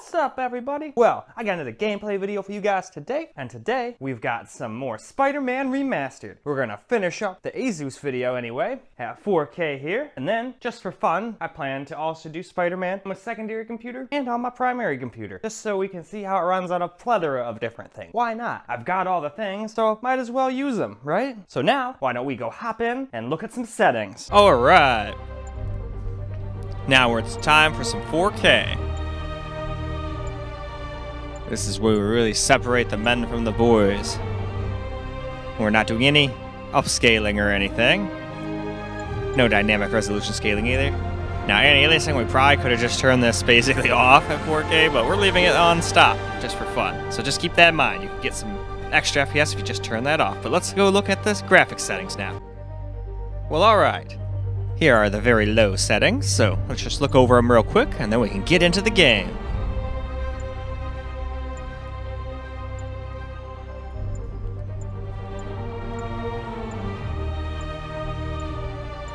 What's up, everybody? Well, I got another gameplay video for you guys today, and today we've got some more Spider-Man Remastered. We're gonna finish up the Asus video anyway, at 4K here, and then, just for fun, I plan to also do Spider-Man on my secondary computer and on my primary computer, just so we can see how it runs on a plethora of different things. Why not? I've got all the things, so might as well use them, right? So now, why don't we go hop in and look at some settings. Alright. Now it's time for some 4K. This is where we really separate the men from the boys. We're not doing any upscaling or anything. No dynamic resolution scaling either. Now, aliasing, we probably could have just turned this basically off at 4K, but we're leaving it on stop just for fun. So just keep that in mind. You can get some extra FPS if you just turn that off. But let's go look at this graphics settings now. Well, alright. Here are the very low settings, so let's just look over them real quick, and then we can get into the game.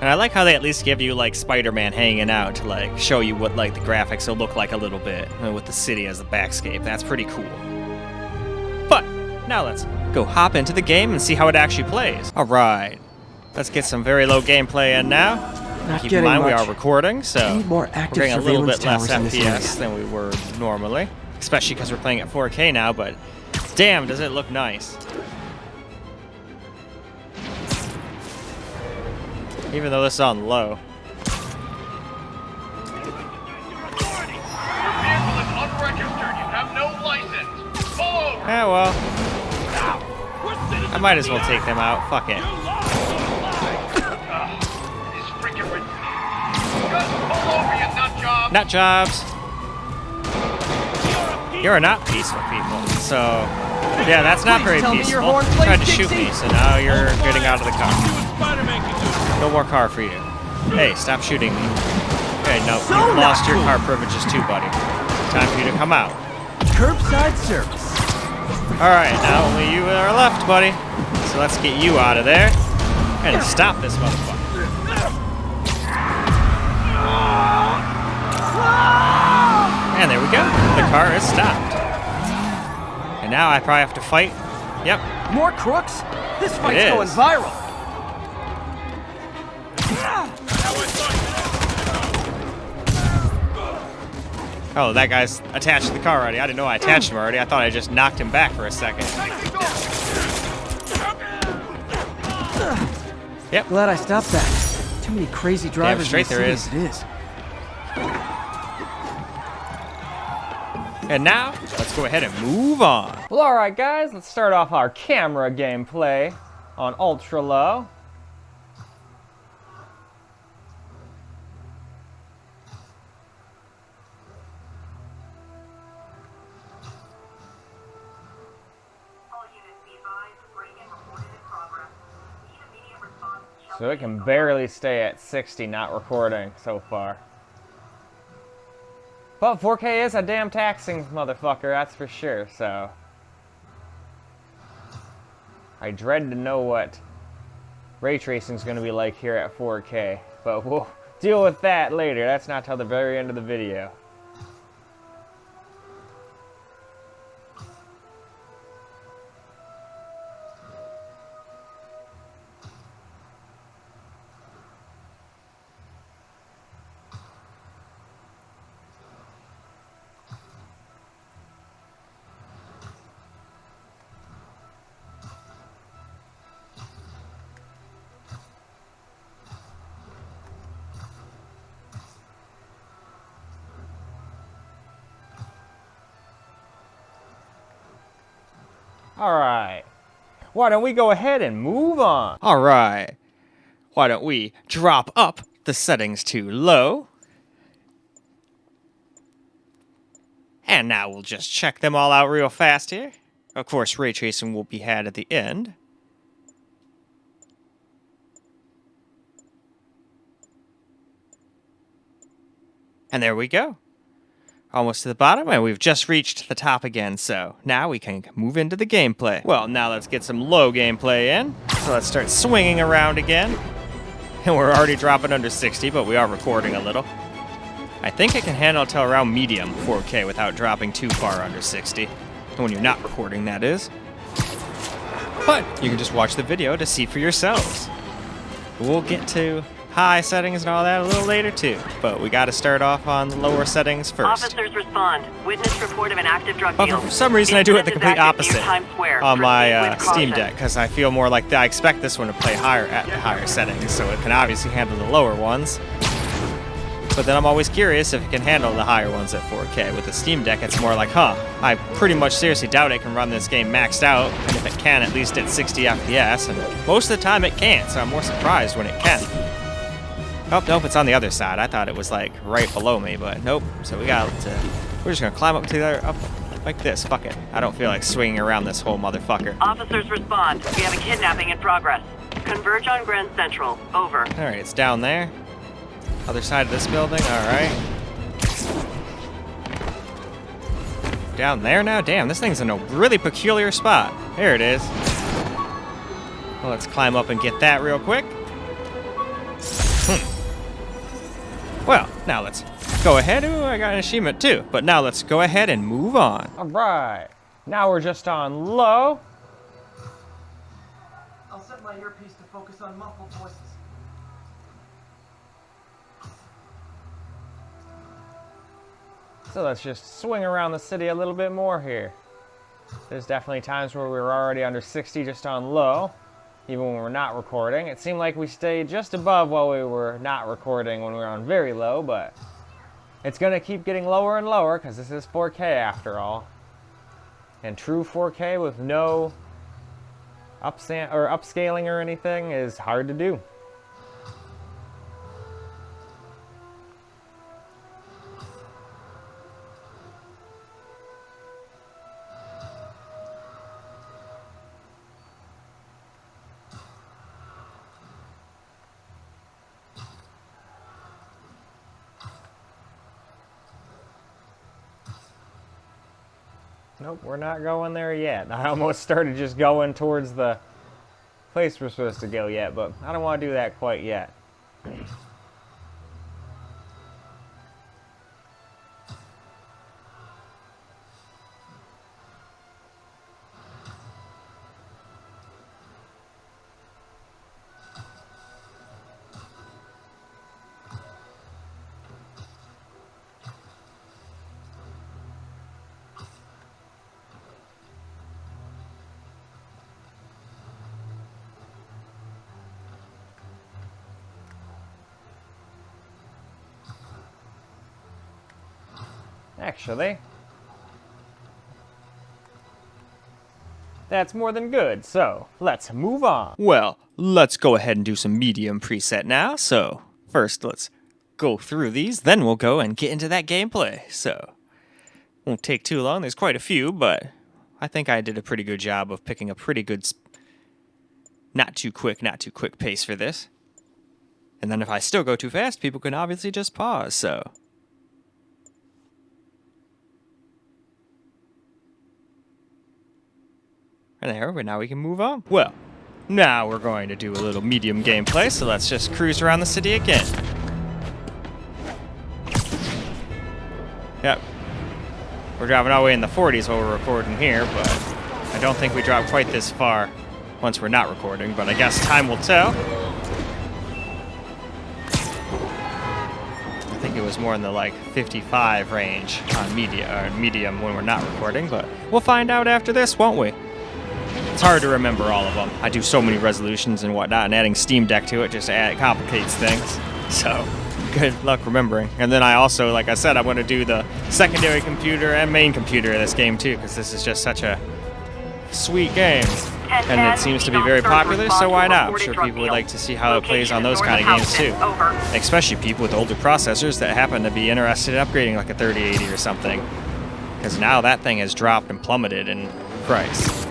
And I like how they at least give you, like, Spider-Man hanging out to, like, show you what, like, the graphics will look like a little bit, with the city as the backscape. That's pretty cool. But, now let's go hop into the game and see how it actually plays. Alright, let's get some very low gameplay in now. Keep in mind we are recording, so we're getting a little bit less FPS than we were normally. Especially because we're playing at 4K now, but damn, does it look nice. Even though this is on low. Yeah, well, I might as well take them out. Fuck it. Nut jobs. You're not peaceful people, so yeah, that's not very peaceful. You tried to shoot me, so now you're getting out of the car. No more car for you. Hey, stop shooting me. Okay, no, you've lost your car privileges too, buddy. Time for you to come out. Curbside service. Alright, now only you are left, buddy. So let's get you out of there and stop this motherfucker. And there we go. The car is stopped. And now I probably have to fight. Yep. More crooks? This fight's going viral. Oh, that guy's attached to the car already. I didn't know I attached him already. I thought I just knocked him back for a second. Yep. Glad I stopped that. Too many crazy drivers. Damn straight there is. It is. And now, let's go ahead and move on. Well, alright guys, let's start off our camera gameplay on ultra low. So it can barely stay at 60, not recording so far. But 4K is a damn taxing motherfucker, that's for sure, so. I dread to know what ray tracing is going to be like here at 4K. But we'll deal with that later, that's not till the very end of the video. Alright, why don't we go ahead and move on? Alright, why don't we drop up the settings to low. And now we'll just check them all out real fast here. Of course, ray tracing will be had at the end. And there we go. Almost to the bottom, and we've just reached the top again, so now we can move into the gameplay. Well, now let's get some low gameplay in. So let's start swinging around again. And we're already dropping under 60, but we are recording a little. I think it can handle till around medium 4K without dropping too far under 60. When you're not recording, that is. But you can just watch the video to see for yourselves. We'll get to high settings and all that a little later too, but we got to start off on the lower settings first. Officers respond. Witness report of an active drug But deal. for some reason I do it the complete opposite on my Proceed with Steam caution. Deck, because I feel more like I expect this one to play higher at the higher settings, so it can obviously handle the lower ones. But then I'm always curious if it can handle the higher ones at 4K. With the Steam Deck, it's more like, I pretty much seriously doubt it can run this game maxed out, and if it can, at least at 60 FPS, and most of the time it can't, so I'm more surprised when it can. Oh, nope, it's on the other side. I thought it was like right below me, but nope. So we're just gonna climb up to there, up like this. Fuck it. I don't feel like swinging around this whole motherfucker. Officers respond. We have a kidnapping in progress. Converge on Grand Central. Over. All right, it's down there. Other side of this building. All right. Down there now? Damn, this thing's in a really peculiar spot. There it is. Well, let's climb up and get that real quick. Well, now let's go ahead. Ooh, I got an achievement too. But now let's go ahead and move on. All right, now we're just on low. I'll set my earpiece to focus on muffled voices. So let's just swing around the city a little bit more here. There's definitely times where we were already under 60 just on low, even when we're not recording. It seemed like we stayed just above while we were not recording when we were on very low, but it's gonna keep getting lower and lower because this is 4K after all. And true 4K with no upscaling or anything is hard to do. Nope, we're not going there yet. I almost started just going towards the place we're supposed to go yet, but I don't want to do that quite yet. Actually, that's more than good, so let's move on. Well, let's go ahead and do some medium preset now. So first, let's go through these, then we'll go and get into that gameplay. So won't take too long. There's quite a few, but I think I did a pretty good job of picking a pretty good, not too quick pace for this. And then if I still go too fast, people can obviously just pause, so. And there, now we can move on. Well, now we're going to do a little medium gameplay, so let's just cruise around the city again. Yep. We're driving all the way in the 40s while we're recording here, but I don't think we drop quite this far once we're not recording, but I guess time will tell. I think it was more in the like 55 range on medium when we're not recording, but we'll find out after this, won't we? It's hard to remember all of them. I do so many resolutions and whatnot, and adding Steam Deck to it just complicates things. So, good luck remembering. And then I also, like I said, I want to do the secondary computer and main computer of this game too, because this is just such a sweet game. And it seems to be very popular, so why not? I'm sure people would like to see how it plays on those kind of games too. Especially people with older processors that happen to be interested in upgrading like a 3080 or something. Because now that thing has dropped and plummeted in price.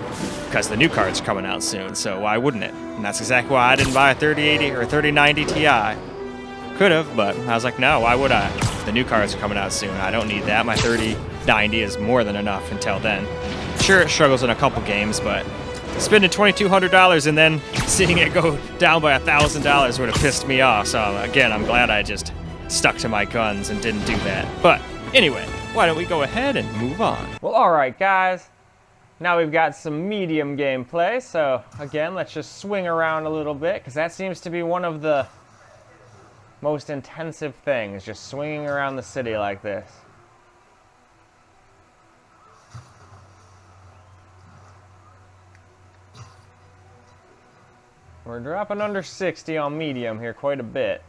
Because the new card's coming out soon, so why wouldn't it? And that's exactly why I didn't buy a 3080 or a 3090 Ti. Could have, but I was like, no, why would I? The new cards are coming out soon. I don't need that. My 3090 is more than enough until then. Sure, it struggles in a couple games, but spending $2,200 and then seeing it go down by $1,000 would have pissed me off. So again, I'm glad I just stuck to my guns and didn't do that. But anyway, why don't we go ahead and move on? Well, alright guys. Now we've got some medium gameplay, so again, let's just swing around a little bit, because that seems to be one of the most intensive things, just swinging around the city like this. We're dropping under 60 on medium here quite a bit.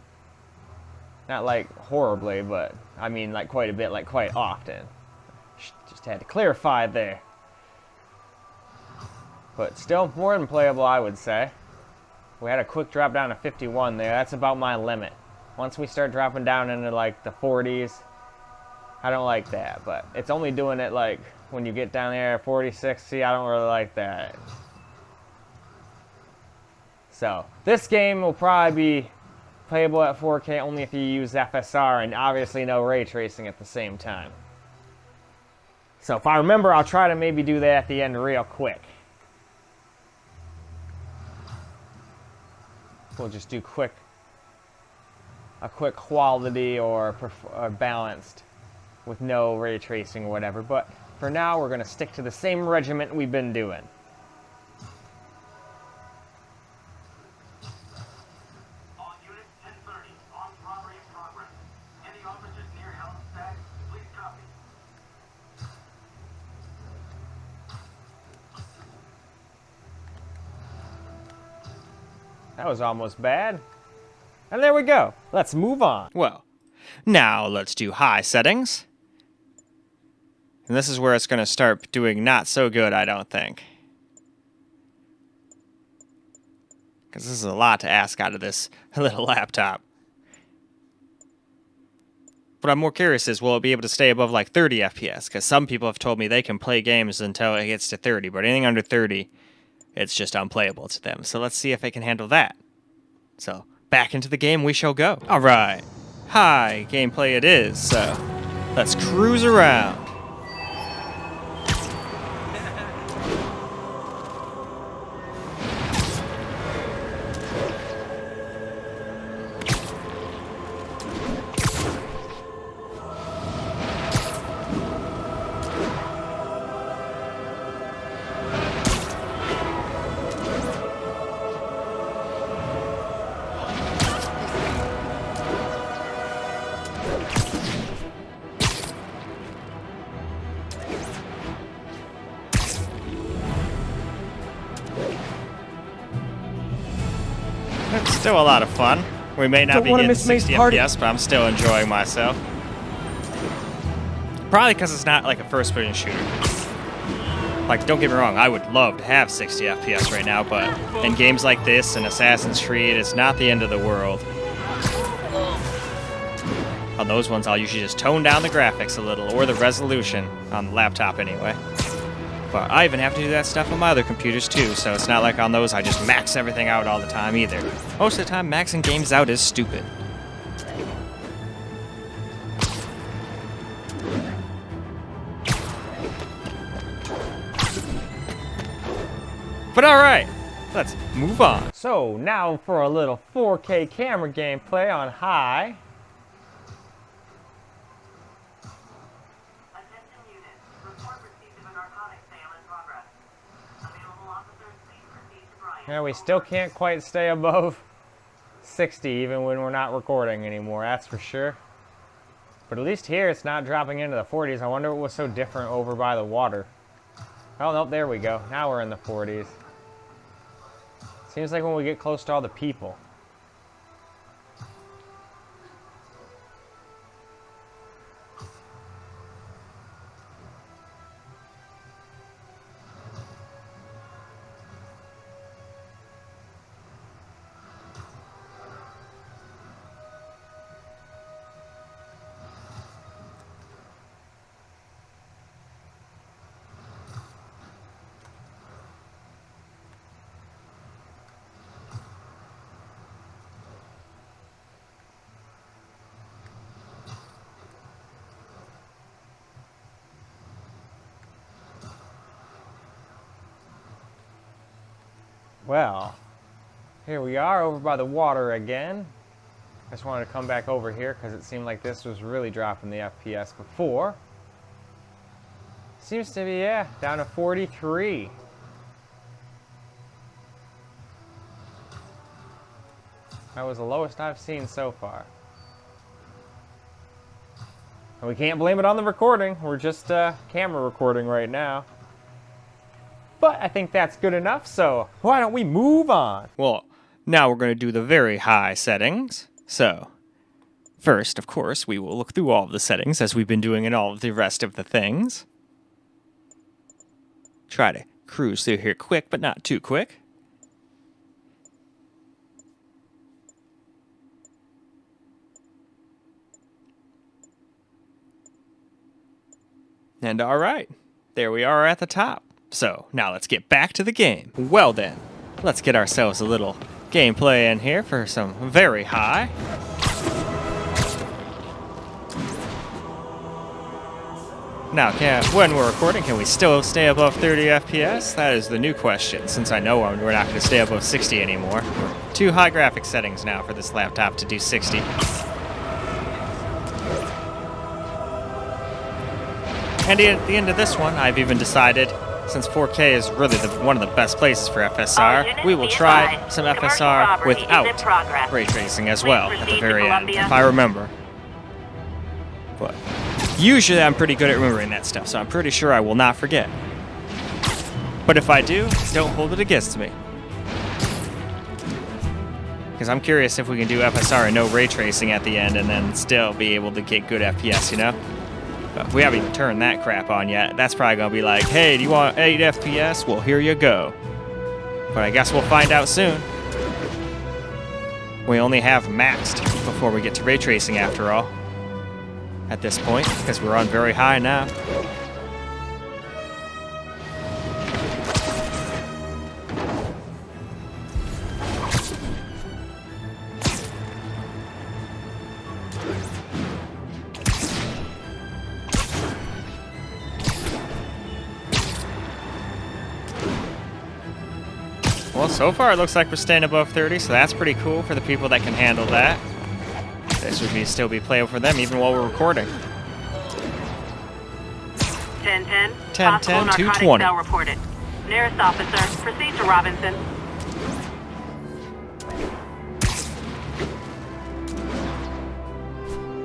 Not like horribly, but I mean like quite a bit, like quite often. Just had to clarify there. But still more than playable, I would say. We had a quick drop down to 51 there. That's about my limit. Once we start dropping down into like the 40s, I don't like that. But it's only doing it like when you get down there at 40, 60, I don't really like that. So this game will probably be playable at 4K only if you use FSR and obviously no ray tracing at the same time. So if I remember, I'll try to maybe do that at the end real quick. We'll just do a quick quality or balanced with no ray tracing or whatever. But for now, we're going to stick to the same regiment we've been doing. All units 1030, on robbery in progress. Any officers near Helm's Stack, please copy. That was almost bad. And there we go. Let's move on. Well, now let's do high settings. And this is where it's going to start doing not so good, I don't think. Because this is a lot to ask out of this little laptop. What I'm more curious is, will it be able to stay above like 30 FPS? Because some people have told me they can play games until it gets to 30, but anything under 30, it's just unplayable to them. So let's see if it can handle that. So back into the game we shall go. All right, high gameplay it is. So let's cruise around. It's still a lot of fun. We may not be getting 60 FPS, but I'm still enjoying myself. Probably because it's not like a first-person shooter. Like, don't get me wrong, I would love to have 60 FPS right now, but in games like this and Assassin's Creed, it's not the end of the world. On those ones, I'll usually just tone down the graphics a little, or the resolution, on the laptop anyway. But I even have to do that stuff on my other computers too, so it's not like on those I just max everything out all the time either. Most of the time, maxing games out is stupid. But alright, let's move on. So now for a little 4K camera gameplay on high. Attention units. Report receipt of a narcotics sale in progress. Available officers, please proceed to Bryan. Yeah, we still can't quite stay above 60 even when we're not recording anymore, that's for sure. But at least here it's not dropping into the 40s. I wonder what was so different over by the water. Oh, nope, there we go. Now we're in the 40s. Seems like when we get close to all the people. Well, here we are over by the water again. I just wanted to come back over here because it seemed like this was really dropping the FPS before. Seems to be, yeah, down to 43. That was the lowest I've seen so far. And we can't blame it on the recording. We're just camera recording right now. But I think that's good enough, so why don't we move on? Well, now we're going to do the very high settings. So, first, of course, we will look through all of the settings as we've been doing in all of the rest of the things. Try to cruise through here quick, but not too quick. And alright, there we are at the top. So, now let's get back to the game. Well then, let's get ourselves a little gameplay in here for some very high. Now, when we're recording, can we still stay above 30 FPS? That is the new question, since I know we're not going to stay above 60 anymore. Too high graphics settings now for this laptop to do 60. And at the end of this one, I've even decided, since 4K is really one of the best places for FSR, we will try some FSR without ray tracing as well at the very end, if I remember. But usually I'm pretty good at remembering that stuff, so I'm pretty sure I will not forget. But if I do, don't hold it against me. Because I'm curious if we can do FSR and no ray tracing at the end and then still be able to get good FPS, you know? But we haven't even turned that crap on yet. That's probably going to be like, hey, do you want 8 FPS? Well, here you go. But I guess we'll find out soon. We only have maxed before we get to ray tracing after all. At this point, because we're on very high now. Well, so far it looks like we're staying above 30, so that's pretty cool for the people that can handle that. This would still be playable for them even while we're recording. 10-10. 10-10, 220. Cell reported. Nearest officer, proceed to Robinson.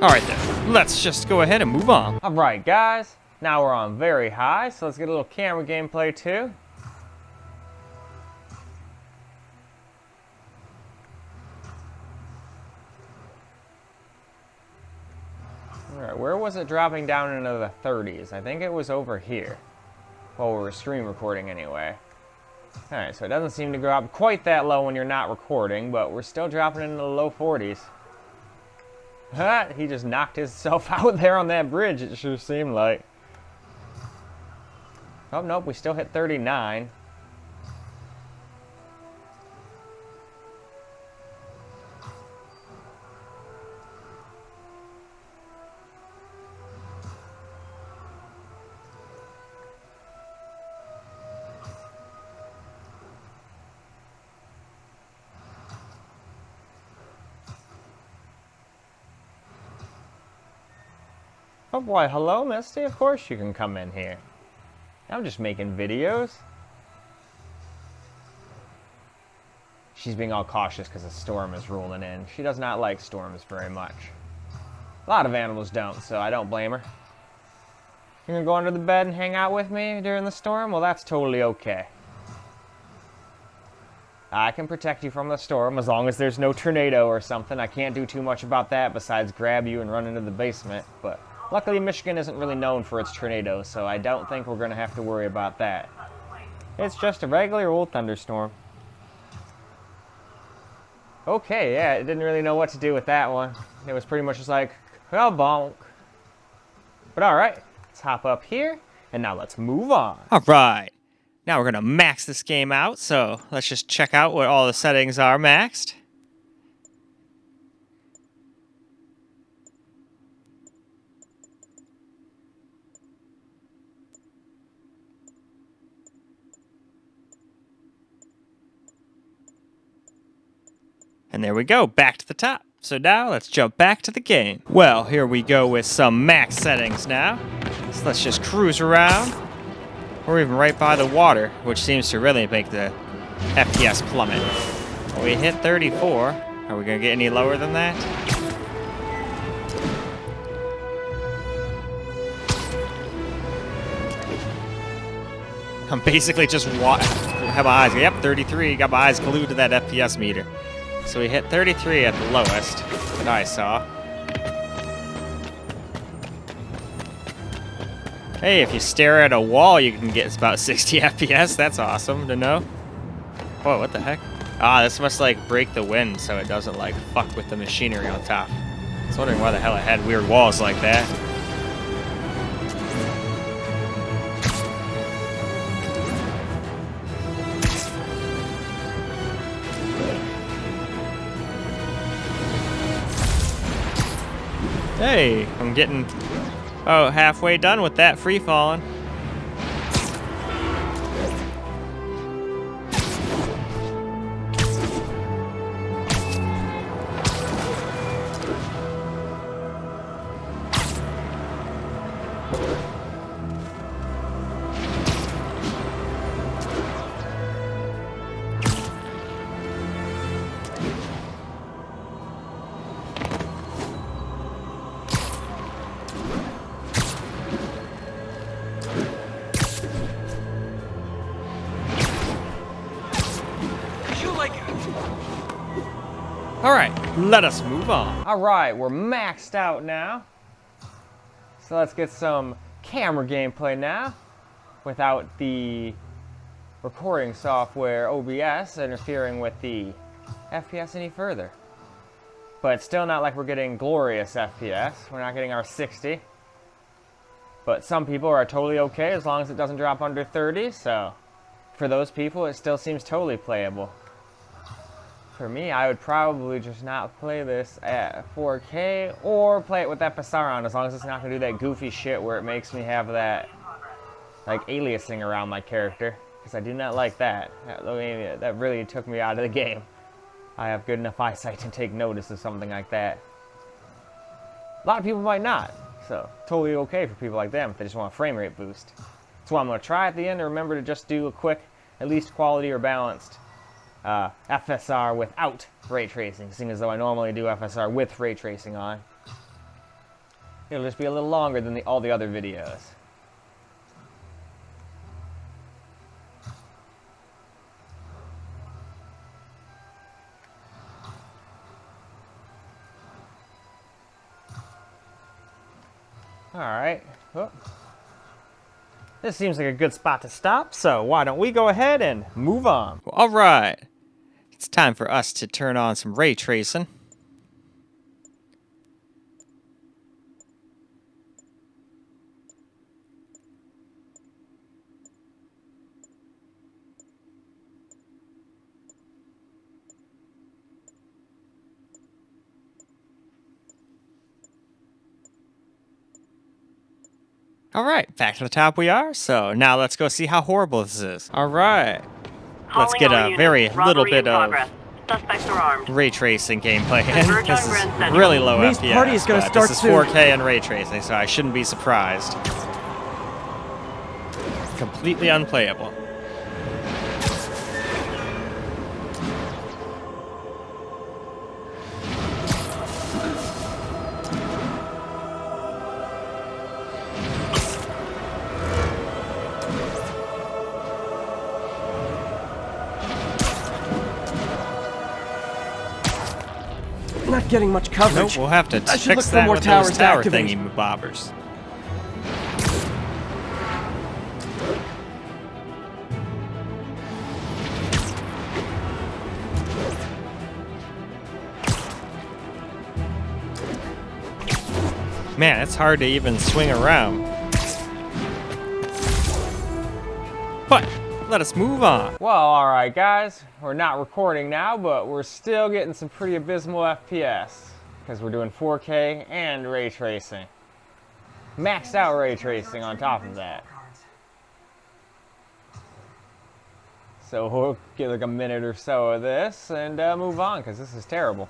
Alright then, let's just go ahead and move on. Alright guys, now we're on very high, so let's get a little camera gameplay too. Alright, where was it dropping down into the 30s? I think it was over here. Well, we were stream recording anyway. Alright, so it doesn't seem to drop quite that low when you're not recording, but we're still dropping into the low 40s. He just knocked himself out there on that bridge, it sure seemed like. Oh, nope, we still hit 39. Oh boy, hello Misty, of course you can come in here. I'm just making videos. She's being all cautious because a storm is rolling in. She does not like storms very much. A lot of animals don't, so I don't blame her. You're gonna go under the bed and hang out with me during the storm? Well, that's totally okay. I can protect you from the storm as long as there's no tornado or something. I can't do too much about that besides grab you and run into the basement, but luckily, Michigan isn't really known for its tornadoes, so I don't think we're going to have to worry about that. It's just a regular old thunderstorm. Okay, yeah, it didn't really know what to do with that one. It was pretty much just like, oh, bonk. But alright, let's hop up here, and now let's move on. Alright, now we're going to max this game out, so let's just check out what all the settings are maxed. And there we go, back to the top. So now let's jump back to the game. Well, here we go with some max settings now. So let's just cruise around. We're even right by the water, which seems to really make the FPS plummet. We hit 34. Are we gonna get any lower than that? I'm basically just have my eyes. Yep, 33. Got my eyes glued to that FPS meter. So we hit 33 at the lowest that I saw. Hey, if you stare at a wall, you can get about 60 FPS. That's awesome to know. Whoa, what the heck? Ah, this must like break the wind so it doesn't like fuck with the machinery on top. I was wondering why the hell it had weird walls like that. Hey, I'm getting halfway done with that free falling. Alright, let us move on. Alright, we're maxed out now. So let's get some camera gameplay now without the recording software OBS interfering with the FPS any further. But it's still not like we're getting glorious FPS. We're not getting our 60. But some people are totally okay as long as it doesn't drop under 30, so for those people it still seems totally playable. For me, I would probably just not play this at 4K or play it with FSR on, as long as it's not going to do that goofy shit where it makes me have that like aliasing around my character, because I do not like that. That really took me out of the game. I have good enough eyesight to take notice of something like that. A lot of people might not, so totally okay for people like them if they just want a frame rate boost. That's what I'm going to try at the end, and remember to just do a quick, at least quality or balanced FSR without ray tracing, seeing as though I normally do FSR with ray tracing on. It'll just be a little longer than all the other videos. Alright, well, this seems like a good spot to stop, so why don't we go ahead and move on. Alright, it's time for us to turn on some ray tracing. Alright, back to the top we are, so now let's go see how horrible this is. Alright, let's get a very little bit of ray tracing gameplay in. This is really low FPS, party is gonna but start this is soon. 4K and ray tracing, so I shouldn't be surprised. Completely unplayable. Not getting much coverage. Nope, we'll have to I should fix look for that more with towers those to tower activate. thingy bobbers. Man, it's hard to even swing around. But let us move on. Well, alright guys, we're not recording now, but we're still getting some pretty abysmal FPS, because we're doing 4K and ray tracing. Maxed out ray tracing on top of that. So we'll get like a minute or so of this and move on, because this is terrible.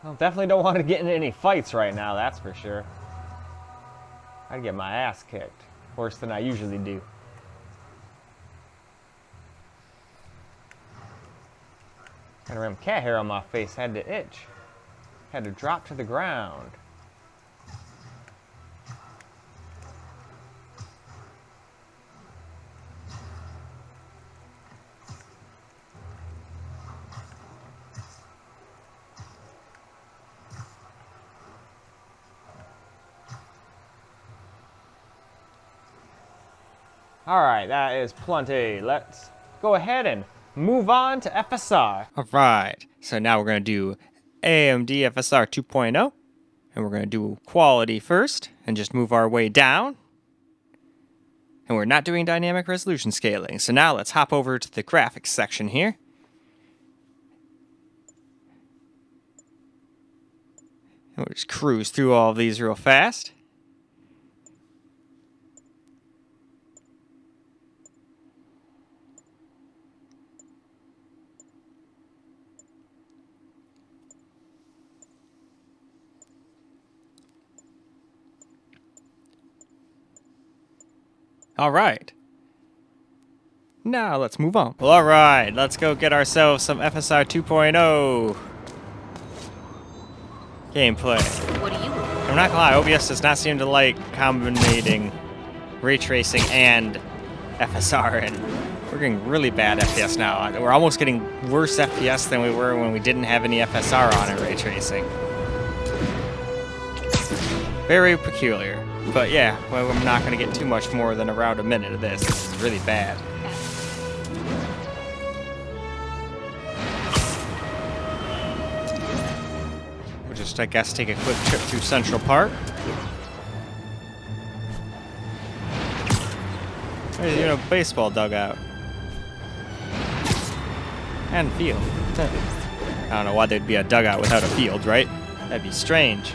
Well, definitely don't want to get into any fights right now, that's for sure. I'd get my ass kicked. Worse than I usually do. Had a random cat hair on my face, had to itch. Had to drop to the ground. Alright, that is plenty. Let's go ahead and move on to FSR. All right, so now we're going to do AMD FSR 2.0, and we're going to do quality first, and just move our way down. And we're not doing dynamic resolution scaling, so now let's hop over to the graphics section here. And we'll just cruise through all of these real fast. All right. Now let's move on. Well, all right, let's go get ourselves some FSR 2.0 gameplay. What do you want? I'm not gonna lie, OBS does not seem to like combining ray tracing and FSR, and we're getting really bad FPS now. We're almost getting worse FPS than we were when we didn't have any FSR on in ray tracing. Very peculiar. But yeah, well, I'm not going to get too much more than around a minute of this. This is really bad. We'll just, I guess, take a quick trip through Central Park. There's even a baseball dugout. And field. I don't know why there'd be a dugout without a field, right? That'd be strange.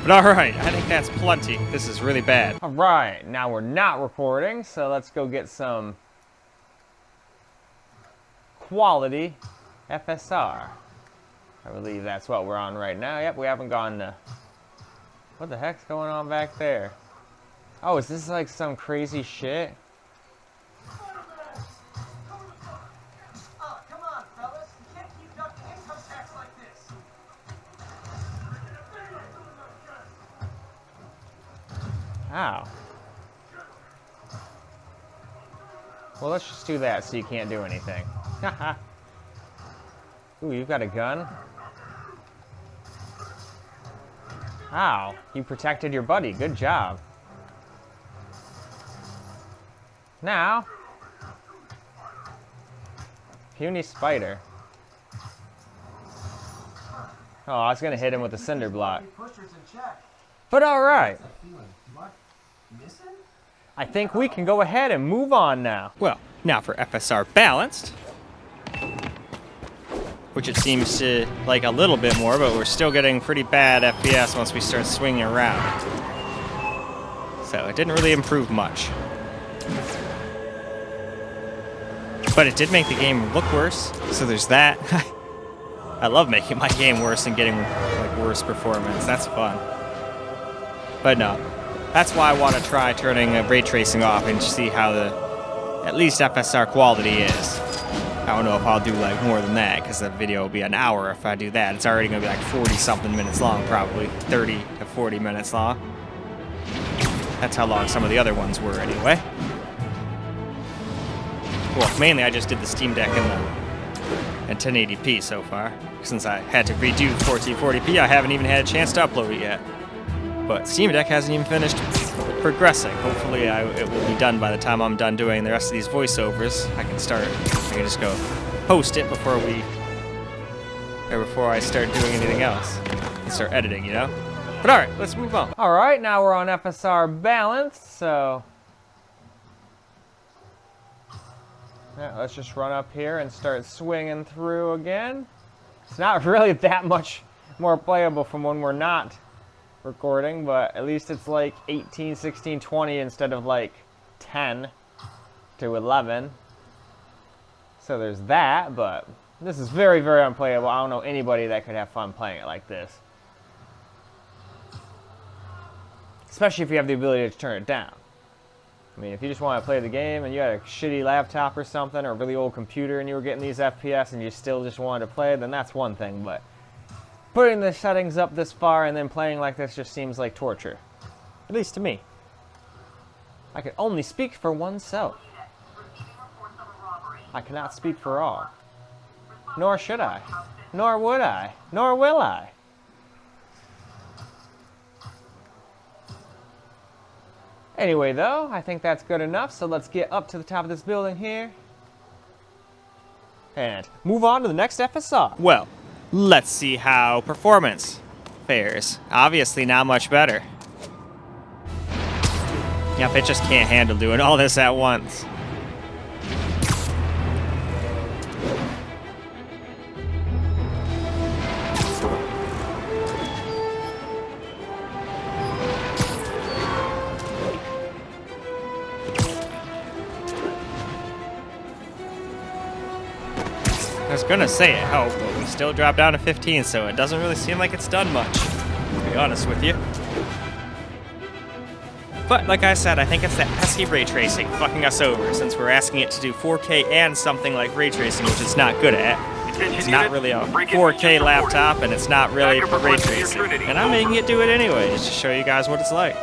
But alright, I think that's plenty. This is really bad. Alright, now we're not recording, so let's go get some quality FSR. I believe that's what we're on right now. Yep, we haven't gone to... What the heck's going on back there? Oh, is this like some crazy shit? Oh, come on, fellas. You can't keep ducking income tax like this. Ow. Well, let's just do that so you can't do anything. Haha. Ooh, you've got a gun? Ow. You protected your buddy. Good job. Now. Puny spider. Oh, I was gonna hit him with a cinder block. Pushers in check. But alright. What? Missing? I think we can go ahead and move on now. Well, now for FSR balanced, which it seems to like a little bit more, but we're still getting pretty bad FPS once we start swinging around. So it didn't really improve much. But it did make the game look worse, so there's that. I love making my game worse and getting like worse performance. That's fun. But no, that's why I want to try turning ray tracing off and see how the at least FSR quality is. I don't know if I'll do like more than that, because the video will be an hour if I do that. It's already going to be like 40-something minutes long, probably 30 to 40 minutes long. That's how long some of the other ones were anyway. Well, mainly I just did the Steam Deck in 1080p so far. Since I had to redo 1440p, I haven't even had a chance to upload it yet. But Steam Deck hasn't even finished progressing. Hopefully it will be done by the time I'm done doing the rest of these voiceovers. I can just go post it before I start doing anything else. And start editing, you know? But alright, let's move on. Alright, now we're on FSR balance, so... yeah, let's just run up here and start swinging through again. It's not really that much more playable from when we're not recording, but at least it's like 18, 16, 20 instead of like 10 to 11. So there's that, but this is very, very unplayable. I don't know anybody that could have fun playing it like this. especially if you have the ability to turn it down. I mean, if you just want to play the game and you had a shitty laptop or something, or a really old computer and you were getting these FPS and you still just wanted to play, then that's one thing, but putting the settings up this far and then playing like this just seems like torture. At least to me. I can only speak for oneself. I cannot speak for all. Nor should I. Nor would I. Nor will I. Anyway, though, I think that's good enough, so let's get up to the top of this building here and move on to the next FSR. Well, let's see how performance fares. Obviously not much better. Yep, it just can't handle doing all this at once. I was gonna say it helped, but we still dropped down to 15, so it doesn't really seem like it's done much, to be honest with you. But like I said, I think it's that pesky ray tracing fucking us over, since we're asking it to do 4K and something like ray tracing, which it's not good at. It's not really a 4K laptop, and it's not really ray tracing. And I'm making it do it anyway, just to show you guys what it's like.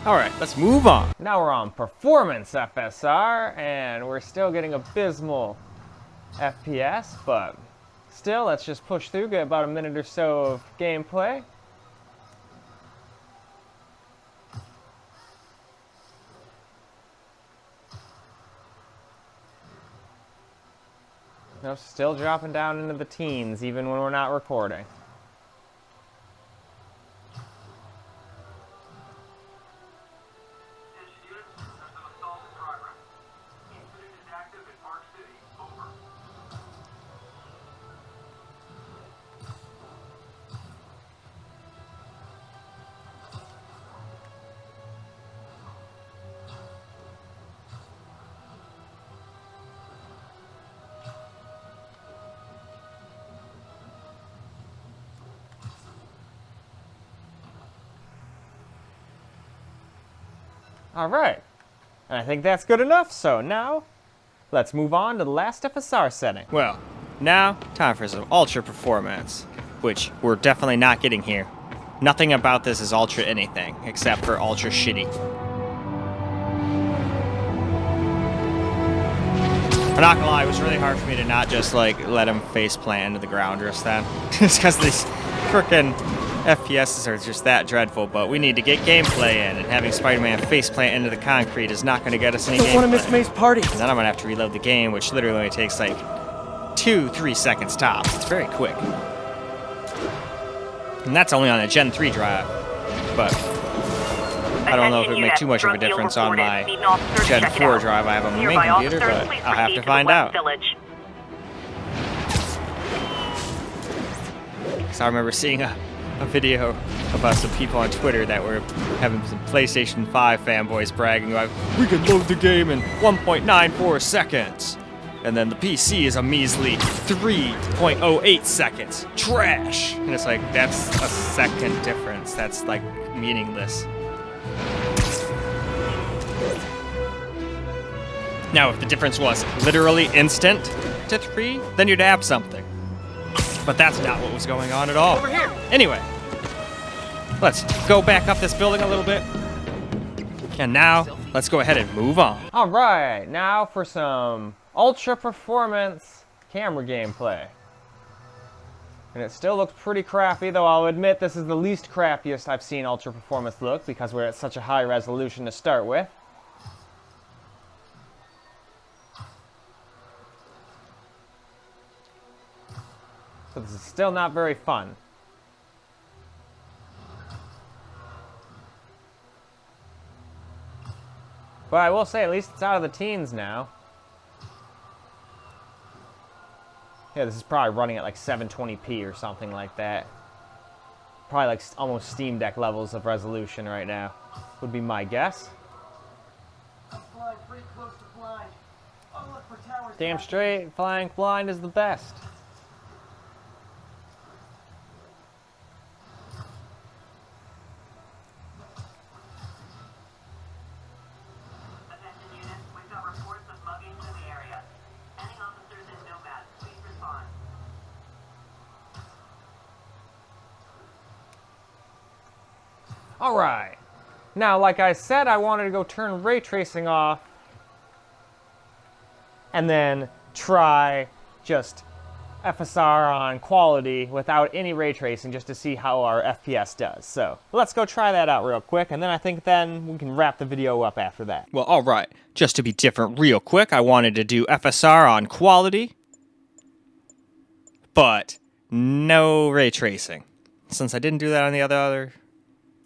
Alright, let's move on. Now we're on Performance FSR, and we're still getting abysmal FPS, but still, let's just push through, get about a minute or so of gameplay. No, still dropping down into the teens, even when we're not recording. Alright, and I think that's good enough, so now, let's move on to the last FSR setting. Well, now, time for some ultra performance, which we're definitely not getting here. Nothing about this is ultra anything, except for ultra shitty. I'm not gonna lie, it was really hard for me to not just, like, let him face plant into the ground just then. It's because these frickin' FPSs are just that dreadful, but we need to get gameplay in, and having Spider-Man faceplant into the concrete is not going to get us any gameplay. Don't want to miss May's party. And then I'm going to have to reload the game, which literally only takes like 2-3 seconds tops. It's very quick. And that's only on a Gen 3 drive, but I don't know if it would make too much of a difference on my Gen 4 drive I have on my main computer, but I'll have to find out. Because I remember seeing a video about some people on Twitter that were having some PlayStation 5 fanboys bragging about, we can load the game in 1.94 seconds. And then the PC is a measly 3.08 seconds. Trash! And it's like, that's a second difference. That's like meaningless. Now, if the difference was literally instant to 3, then you'd have something. But that's not what was going on at all. Over here! Anyway, let's go back up this building a little bit. And now, let's go ahead and move on. Alright, now for some ultra performance camera gameplay. And it still looks pretty crappy, though I'll admit this is the least crappiest I've seen ultra performance look because we're at such a high resolution to start with. So this is still not very fun. But I will say, at least it's out of the teens now. Yeah, this is probably running at like 720p or something like that. Probably like almost Steam Deck levels of resolution right now, would be my guess. I'm flying pretty close to blind. Oh, look for towers. Damn straight, flying blind is the best. Attention units, we've got reports of muggings in the area. Any officers in Nomad, please respond. All right. Now, like I said, I wanted to go turn ray tracing off and then try just FSR on quality without any ray tracing just to see how our FPS does. So let's go try that out real quick, and then I think then we can wrap the video up after that. Well, all right. Just to be different real quick, I wanted to do FSR on quality, but no ray tracing. Since I didn't do that on the other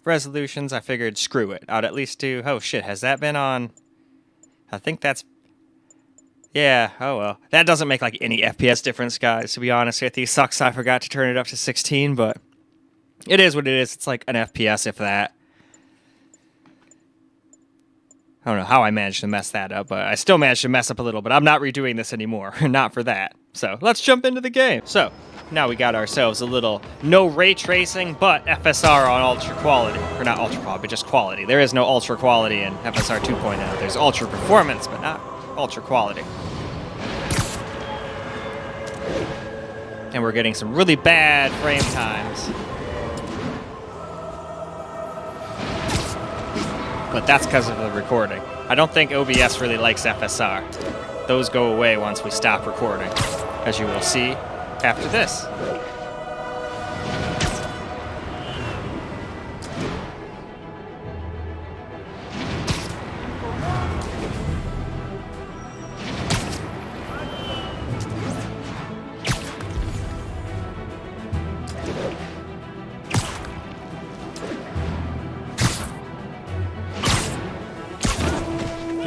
resolutions, I figured screw it. I'd at least do, oh shit, has that been on? I think that's, yeah, oh well. That doesn't make like any FPS difference, guys, to be honest with you. Sucks I forgot to turn it up to 16, but it is what it is. It's like an FPS, if that. I don't know how I managed to mess that up, but I still managed to mess up a little, but I'm not redoing this anymore. Not for that. So let's jump into the game. So now we got ourselves a little no ray tracing, but FSR on ultra quality. Or not ultra quality, but just quality. There is no ultra quality in FSR 2.0. There's ultra performance, but not ultra quality. And we're getting some really bad frame times. But that's because of the recording. I don't think OBS really likes FSR. Those go away once we stop recording, as you will see after this.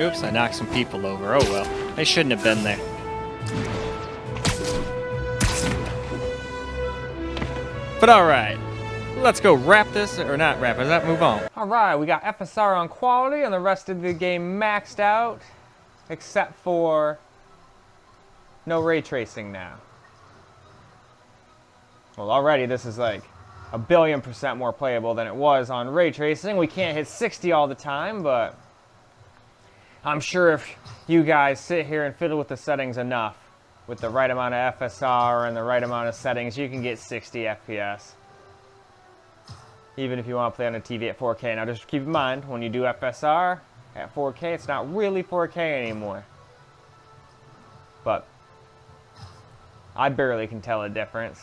Oops, I knocked some people over. Oh well, they shouldn't have been there. But alright, let's go wrap this, or not wrap it, let's move on. Alright, we got FSR on quality and the rest of the game maxed out, except for no ray tracing now. Well, already this is like 1,000,000,000% more playable than it was on ray tracing. We can't hit 60 all the time, but I'm sure if you guys sit here and fiddle with the settings enough, with the right amount of FSR and the right amount of settings, you can get 60 FPS. Even if you want to play on a TV at 4K. Now just keep in mind, when you do FSR at 4K, it's not really 4K anymore. But I barely can tell a difference.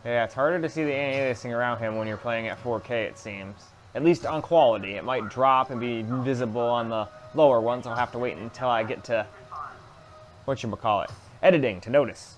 Yeah, it's harder to see the anti-aliasing around him when you're playing at 4K, it seems. At least on quality. It might drop and be visible on the lower ones. I'll have to wait until I get to, whatchamacallit, editing to notice.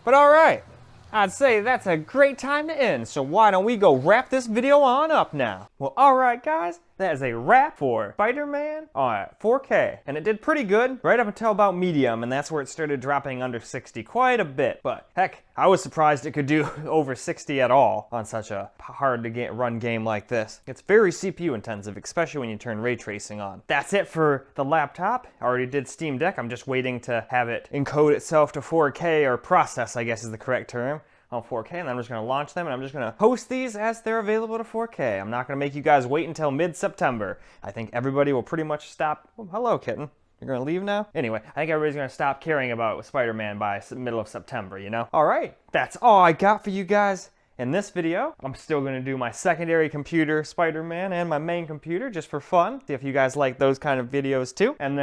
But alright, I'd say that's a great time to end, so why don't we go wrap this video on up now? Well, alright guys, that is a wrap for Spider-Man on 4K. And it did pretty good, right up until about medium, and that's where it started dropping under 60 quite a bit. But heck, I was surprised it could do over 60 at all on such a hard to run game like this. It's very CPU intensive, especially when you turn ray tracing on. That's it for the laptop. I already did Steam Deck. I'm just waiting to have it encode itself to 4K, or process, I guess is the correct term, on 4K, and I'm just going to launch them, and I'm just going to post these as they're available to 4K. I'm not going to make you guys wait until mid-September. I think everybody will pretty much stop. Oh, hello, kitten. You're going to leave now? Anyway, I think everybody's going to stop caring about Spider-Man by middle of September, you know? All right, that's all I got for you guys in this video. I'm still going to do my secondary computer Spider-Man and my main computer just for fun. See if you guys like those kind of videos too. And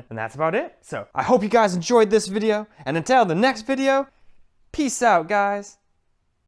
that's about it. So I hope you guys enjoyed this video, and until the next video, peace out, guys.